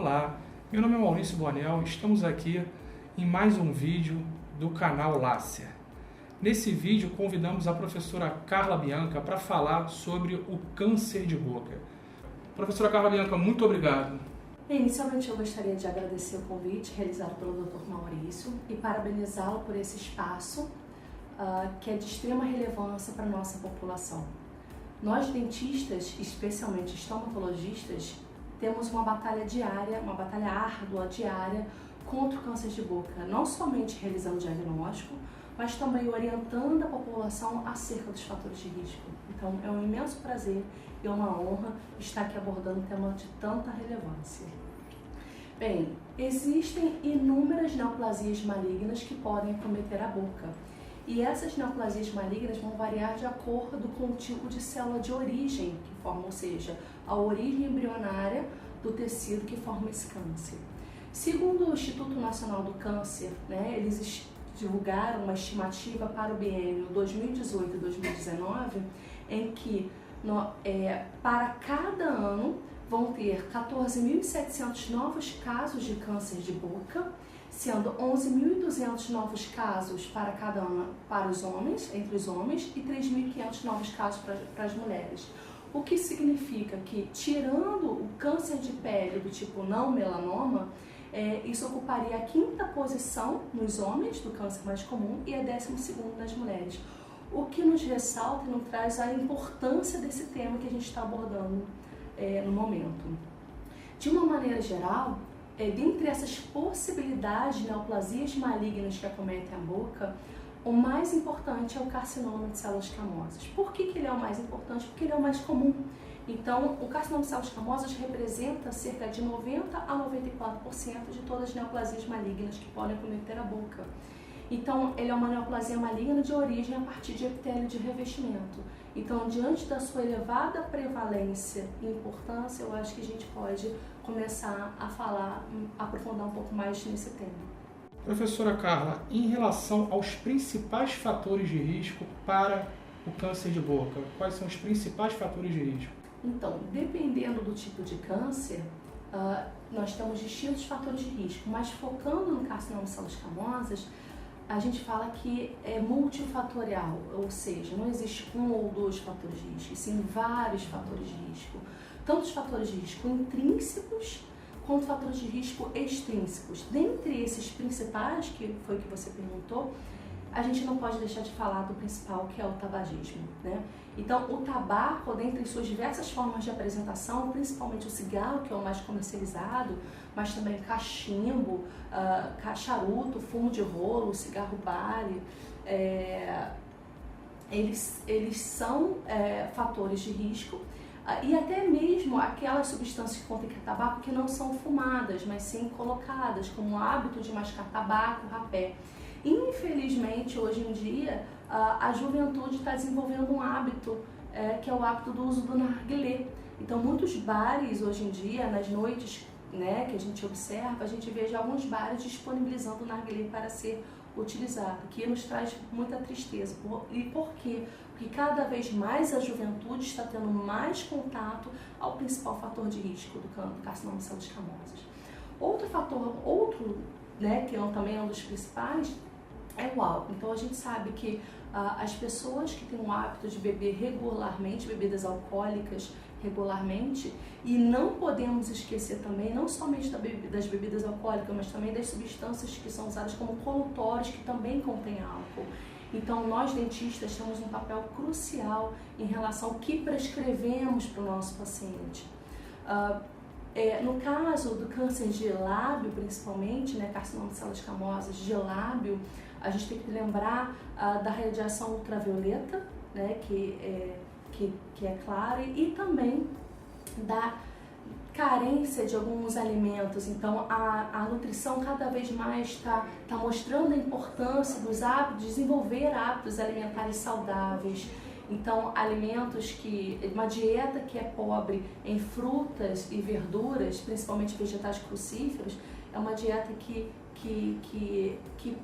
Olá, meu nome é Maurício Bonel, estamos aqui em mais um vídeo do canal Lácia. Nesse vídeo convidamos a professora Carla Bianca para falar sobre o câncer de boca. Professora Carla Bianca, muito obrigado. Inicialmente eu gostaria de agradecer o convite realizado pelo Dr. Maurício e parabenizá-lo por esse espaço que é de extrema relevância para a nossa população. Nós dentistas, especialmente estomatologistas, temos uma batalha diária, uma batalha árdua diária contra o câncer de boca, não somente realizando diagnóstico, mas também orientando a população acerca dos fatores de risco. Então é um imenso prazer e uma honra estar aqui abordando um tema de tanta relevância. Bem, existem inúmeras neoplasias malignas que podem acometer a boca. E essas neoplasias malignas vão variar de acordo com o tipo de célula de origem que forma, ou seja, a origem embrionária do tecido que forma esse câncer. Segundo o Instituto Nacional do Câncer, eles divulgaram uma estimativa para o biênio 2018 e 2019, em que para cada ano vão ter 14.700 novos casos de câncer de boca, sendo 11.200 novos casos para cada ano para os homens, entre os homens, e 3.500 novos casos para as mulheres. O que significa que, tirando o câncer de pele do tipo não melanoma, isso ocuparia a 5ª posição nos homens, do câncer mais comum, e a 12ª nas mulheres. O que nos ressalta e nos traz a importância desse tema que a gente está abordando no momento. De uma maneira geral, dentre essas possibilidades de neoplasias malignas que acometem a boca, o mais importante é o carcinoma de células escamosas. Por que ele é o mais importante? Porque ele é o mais comum. Então, o carcinoma de células escamosas representa cerca de 90% a 94% de todas as neoplasias malignas que podem acometer a boca. Então, ele é uma neoplasia maligna de origem a partir de epitélio de revestimento. Então, diante da sua elevada prevalência e importância, eu acho que a gente pode começar a falar, aprofundar um pouco mais nesse tema. Professora Carla, em relação aos principais fatores de risco para o câncer de boca, quais são os principais fatores de risco? Então, dependendo do tipo de câncer, nós temos distintos fatores de risco, mas focando no carcinoma de células escamosas, a gente fala que é multifatorial, ou seja, não existe um ou dois fatores de risco, e sim vários fatores de risco. Tanto os fatores de risco intrínsecos, quanto fatores de risco extrínsecos. Dentre esses principais, que foi o que você perguntou, a gente não pode deixar de falar do principal, que é o tabagismo, Então, o tabaco, dentre suas diversas formas de apresentação, principalmente o cigarro, que é o mais comercializado, mas também cachimbo, charuto, fumo de rolo, cigarro bale, eles são fatores de risco. E até mesmo aquelas substâncias que contêm tabaco que não são fumadas, mas sim colocadas, como o hábito de mascar tabaco, rapé. Infelizmente, hoje em dia, a juventude está desenvolvendo um hábito, que é o hábito do uso do narguilé. Então, muitos bares hoje em dia, nas noites que a gente observa, a gente vê já alguns bares disponibilizando o narguilé para ser utilizado, que nos traz muita tristeza. E por quê? Porque cada vez mais a juventude está tendo mais contato ao principal fator de risco do carcinoma de células escamosas. Outro fator, que também é um dos principais, é o álcool. Então a gente sabe que as pessoas que têm o hábito de beber regularmente, bebidas alcoólicas regularmente, e não podemos esquecer também, não somente das bebidas alcoólicas, mas também das substâncias que são usadas como colutórios, que também contêm álcool. Então nós dentistas temos um papel crucial em relação ao que prescrevemos para o nosso paciente. No caso do câncer de lábio, principalmente, carcinoma de células escamosas de lábio, a gente tem que lembrar da radiação ultravioleta, que é clara, e também da carência de alguns alimentos. Então, a nutrição cada vez mais está mostrando a importância dos hábitos, desenvolver hábitos alimentares saudáveis. Então, uma dieta que é pobre em frutas e verduras, principalmente vegetais crucíferos, é uma dieta que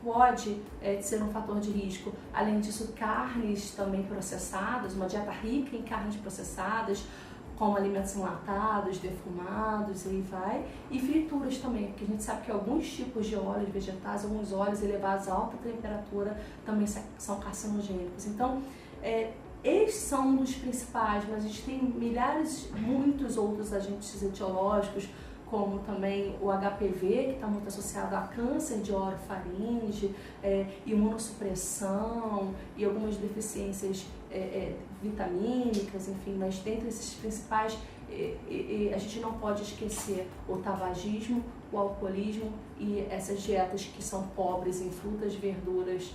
pode ser um fator de risco. Além disso, carnes também processadas, uma dieta rica em carnes processadas, como alimentos enlatados, defumados, e aí vai, e frituras também, porque a gente sabe que alguns tipos de óleos vegetais, alguns óleos elevados a alta temperatura também são carcinogênicos. Então, esses são um dos principais, mas a gente tem milhares, muitos outros agentes etiológicos, como também o HPV, que está muito associado a câncer de orofaringe, imunossupressão e algumas deficiências vitamínicas, enfim, mas dentre esses principais, a gente não pode esquecer o tabagismo, o alcoolismo e essas dietas que são pobres em frutas, verduras,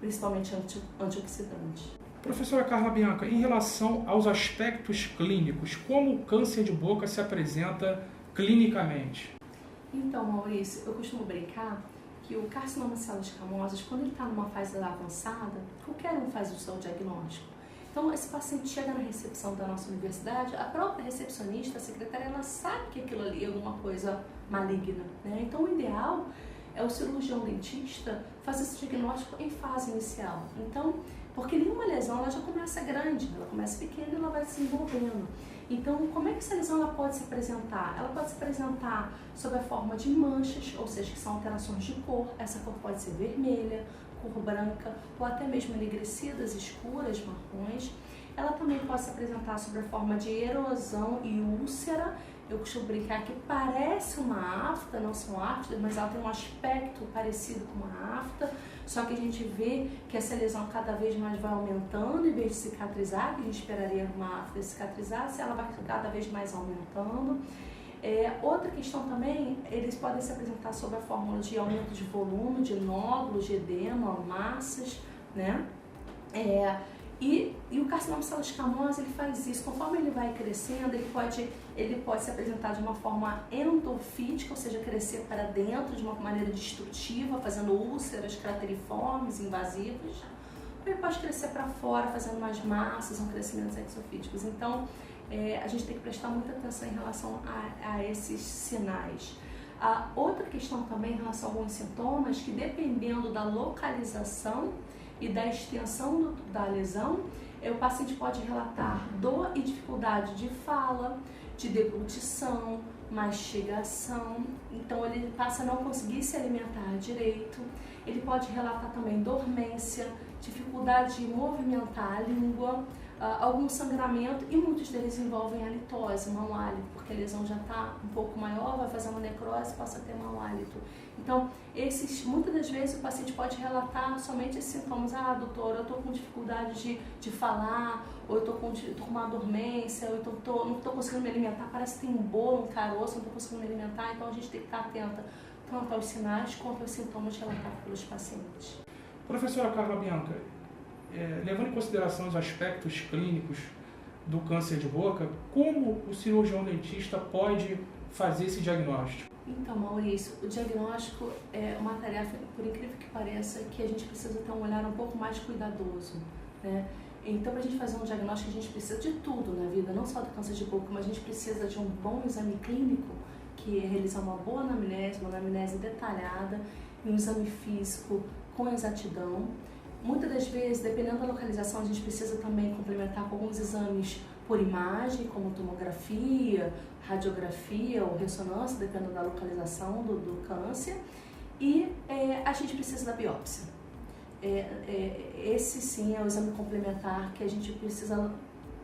principalmente antioxidantes. Professora Carla Bianca, em relação aos aspectos clínicos, como o câncer de boca se apresenta clinicamente? Então, Maurício, eu costumo brincar que o carcinoma de células escamosas, quando ele está numa fase avançada, qualquer um faz o seu diagnóstico. Então, esse paciente chega na recepção da nossa universidade, a própria recepcionista, a secretária, ela sabe que aquilo ali é alguma coisa maligna, né? Então, o ideal é o cirurgião dentista fazer esse diagnóstico em fase inicial. Então, porque nenhuma lesão ela já começa grande, ela começa pequena e ela vai se envolvendo. Então, como é que essa lesão ela pode se apresentar? Ela pode se apresentar sob a forma de manchas, ou seja, que são alterações de cor. Essa cor pode ser vermelha, cor branca, ou até mesmo enegrecidas, escuras, marrons. Ela também pode se apresentar sob a forma de erosão e úlcera. Eu costumo brincar que parece uma afta, não são aftas, mas ela tem um aspecto parecido com uma afta, só que a gente vê que essa lesão cada vez mais vai aumentando, em vez de cicatrizar, que a gente esperaria uma afta cicatrizasse, ela vai cada vez mais aumentando. Outra questão também, eles podem se apresentar sob a fórmula de aumento de volume, de nódulos, de edema, massas, né? E o carcinoma de células escamosas, ele faz isso, conforme ele vai crescendo, ele pode se apresentar de uma forma endofítica, ou seja, crescer para dentro de uma maneira destrutiva, fazendo úlceras crateriformes, invasivas, ou ele pode crescer para fora, fazendo mais massas, crescimentos exofíticos. Então, a gente tem que prestar muita atenção em relação a esses sinais. A outra questão também em relação a alguns sintomas, que dependendo da localização e da extensão da lesão, o paciente pode relatar dor e dificuldade de fala, de deglutição, mastigação, então ele passa a não conseguir se alimentar direito. Ele pode relatar também dormência, dificuldade de movimentar a língua, algum sangramento, e muitos deles envolvem halitose, mau hálito, porque a lesão já está um pouco maior, vai fazer uma necrose, passa a ter mau hálito. Então, muitas das vezes o paciente pode relatar somente esses sintomas. Doutor, eu estou com dificuldade de falar, ou eu estou com uma dormência, ou eu não estou conseguindo me alimentar, parece que tem um bolo, um caroço, não estou conseguindo me alimentar. Então, a gente tem que estar atenta tanto aos sinais quanto aos sintomas relatados pelos pacientes. Professora Carla Bianca, levando em consideração os aspectos clínicos do câncer de boca, como o cirurgião dentista pode fazer esse diagnóstico? Então, Maurício, o diagnóstico é uma tarefa, por incrível que pareça, que a gente precisa ter um olhar um pouco mais cuidadoso, né? Então, para a gente fazer um diagnóstico, a gente precisa de tudo na vida, não só do câncer de boca, mas a gente precisa de um bom exame clínico, que é realizar uma boa anamnese, uma anamnese detalhada, e um exame físico com exatidão. Muitas das vezes, dependendo da localização, a gente precisa também complementar com alguns exames por imagem, como tomografia, radiografia ou ressonância, dependendo da localização do câncer. E a gente precisa da biópsia. Esse sim é o exame complementar que a gente precisa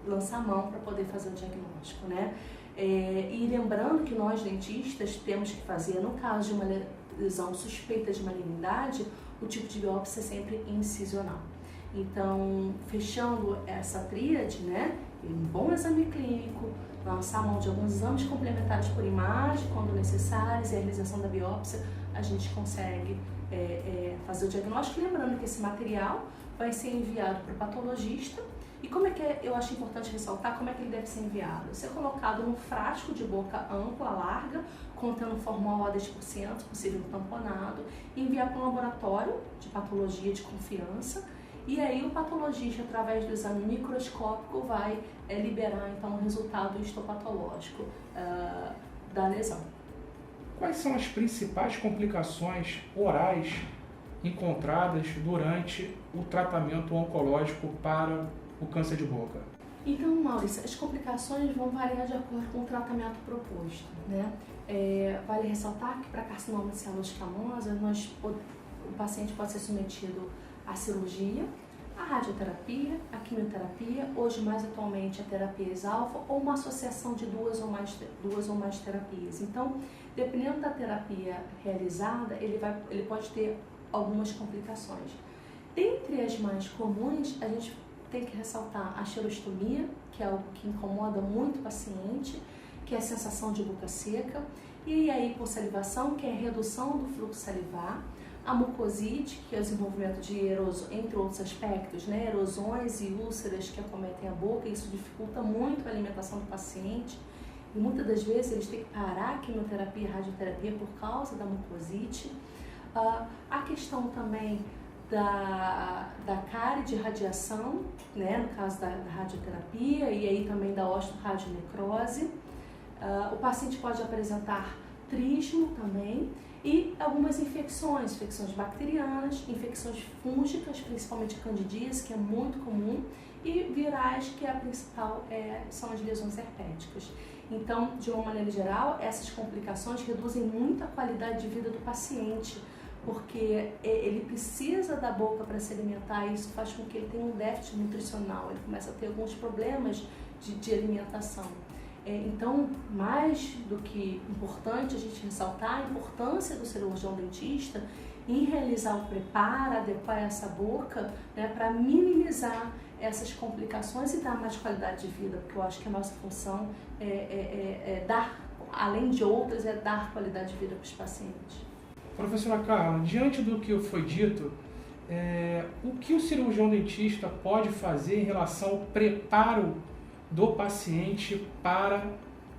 lançar a mão para poder fazer o diagnóstico, né? E lembrando que nós dentistas temos que fazer, no caso de uma lesão suspeita de malignidade, o tipo de biópsia é sempre incisional. Então, fechando essa tríade, né, um bom exame clínico, lançar a mão de alguns exames complementares por imagem, quando necessários, e a realização da biópsia, a gente consegue fazer o diagnóstico. Lembrando que esse material vai ser enviado para o patologista. E como é que eu acho importante ressaltar como é que ele deve ser enviado? Ser colocado num frasco de boca ampla, larga, contendo formol a 10%, possível tamponado, e enviar para um laboratório de patologia de confiança. E aí o patologista, através do exame microscópico, vai liberar então o resultado histopatológico da lesão. Quais são as principais complicações orais encontradas durante o tratamento oncológico para o câncer de boca? Então, Maurício, as complicações vão variar de acordo com o tratamento proposto, né? Vale ressaltar que para carcinoma de célula escamosa, o paciente pode ser submetido à cirurgia, à radioterapia, à quimioterapia, hoje mais atualmente a terapia ex-alfa ou uma associação de duas ou mais terapias. Então, dependendo da terapia realizada, ele pode ter algumas complicações. Dentre as mais comuns, a gente tem que ressaltar a xerostomia, que é algo que incomoda muito o paciente, que é a sensação de boca seca, e a hipossalivação, que é a redução do fluxo salivar, a mucosite, que é o desenvolvimento de erosões, entre outros aspectos, né, erosões e úlceras que acometem a boca, isso dificulta muito a alimentação do paciente, e muitas das vezes eles têm que parar a quimioterapia e a radioterapia por causa da mucosite. A questão também da cárie de radiação, né, no caso da radioterapia, e aí também da osteoradionecrose. O paciente pode apresentar trismo também e algumas infecções bacterianas, infecções fúngicas, principalmente candidíase, que é muito comum, e virais, que a principal são as lesões herpéticas. Então, de uma maneira geral, essas complicações reduzem muito a qualidade de vida do paciente, porque ele precisa da boca para se alimentar e isso faz com que ele tenha um déficit nutricional, ele começa a ter alguns problemas de alimentação. Então, mais do que importante a gente ressaltar a importância do cirurgião dentista em realizar o preparo, adequar essa boca, né, para minimizar essas complicações e dar mais qualidade de vida, porque eu acho que a nossa função é dar, além de outras, é dar qualidade de vida para os pacientes. Professora Carla, diante do que foi dito, o que o cirurgião dentista pode fazer em relação ao preparo do paciente para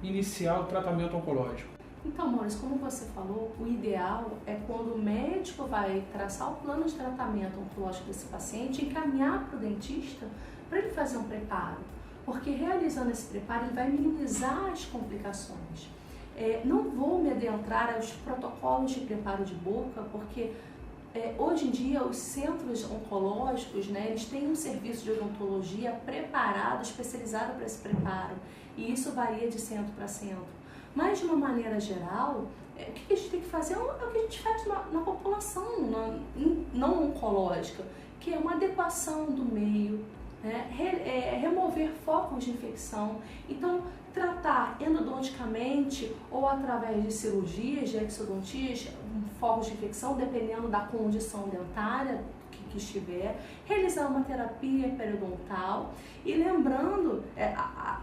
iniciar o tratamento oncológico? Então, Maurício, como você falou, o ideal é quando o médico vai traçar o plano de tratamento oncológico desse paciente, encaminhar para o dentista para ele fazer um preparo, porque realizando esse preparo ele vai minimizar as complicações. Não vou me adentrar aos protocolos de preparo de boca, porque hoje em dia os centros oncológicos, né, eles têm um serviço de odontologia preparado, especializado para esse preparo, e isso varia de centro para centro. Mas de uma maneira geral, o que a gente tem que fazer é o que a gente faz na população não oncológica, que é uma adequação do meio, né, remover focos de infecção. Então, tratar endodonticamente ou através de cirurgias, de exodontias, focos de infecção, dependendo da condição dentária que estiver, realizar uma terapia periodontal e lembrando,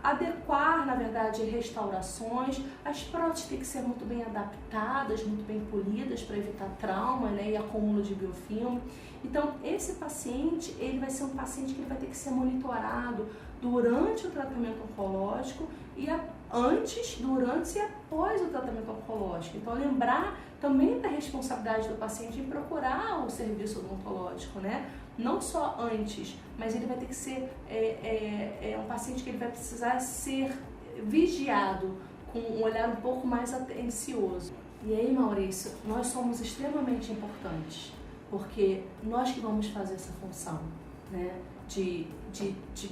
adequar, na verdade, restaurações. As próteses têm que ser muito bem adaptadas, muito bem polidas para evitar trauma, né, e acúmulo de biofilme. Então, esse paciente, ele vai ser um paciente que ele vai ter que ser monitorado durante o tratamento oncológico e antes, durante e após o tratamento oncológico. Então, lembrar também da responsabilidade do paciente em procurar o serviço odontológico, né? Não só antes, mas ele vai ter que ser um paciente que ele vai precisar ser vigiado com um olhar um pouco mais atencioso. E aí, Maurício, nós somos extremamente importantes, porque nós que vamos fazer essa função, né? De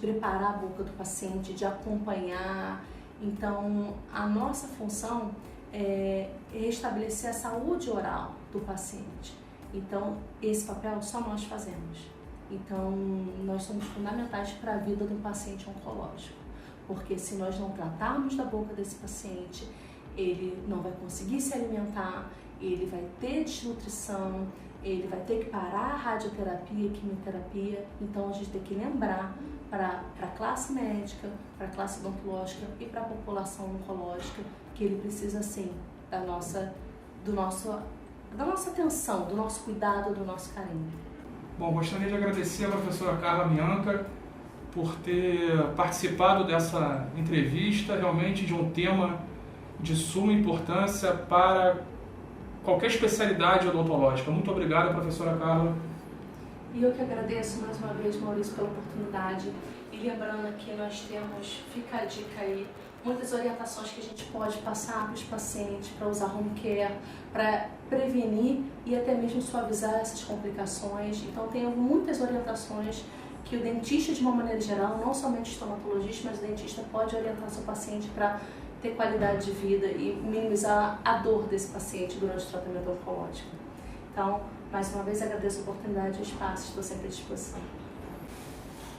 preparar a boca do paciente, de acompanhar. Então, a nossa função é restabelecer a saúde oral do paciente. Então, esse papel só nós fazemos. Então, nós somos fundamentais para a vida do paciente oncológico, porque se nós não tratarmos da boca desse paciente, ele não vai conseguir se alimentar, ele vai ter desnutrição, ele vai ter que parar a radioterapia, quimioterapia. Então, a gente tem que lembrar para a classe médica, para a classe odontológica e para a população oncológica que ele precisa, sim, da nossa atenção, do nosso cuidado, do nosso carinho. Bom, gostaria de agradecer a professora Carla Bianca por ter participado dessa entrevista, realmente de um tema de suma importância para qualquer especialidade odontológica. Muito obrigado, professora Carla. E eu que agradeço mais uma vez, Maurício, pela oportunidade. E lembrando que nós temos, fica a dica aí, muitas orientações que a gente pode passar para os pacientes, para usar home care, para prevenir e até mesmo suavizar essas complicações. Então, tem muitas orientações que o dentista, de uma maneira geral, não somente o estomatologista, mas o dentista pode orientar seu paciente para ter qualidade de vida e minimizar a dor desse paciente durante o tratamento oncológico. Então, mais uma vez, agradeço a oportunidade e o espaço, estou sempre à disposição.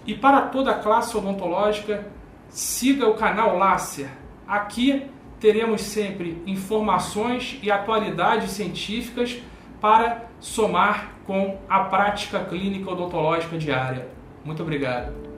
E para toda a classe odontológica, siga o canal Lácia. Aqui teremos sempre informações e atualidades científicas para somar com a prática clínica odontológica diária. Muito obrigado.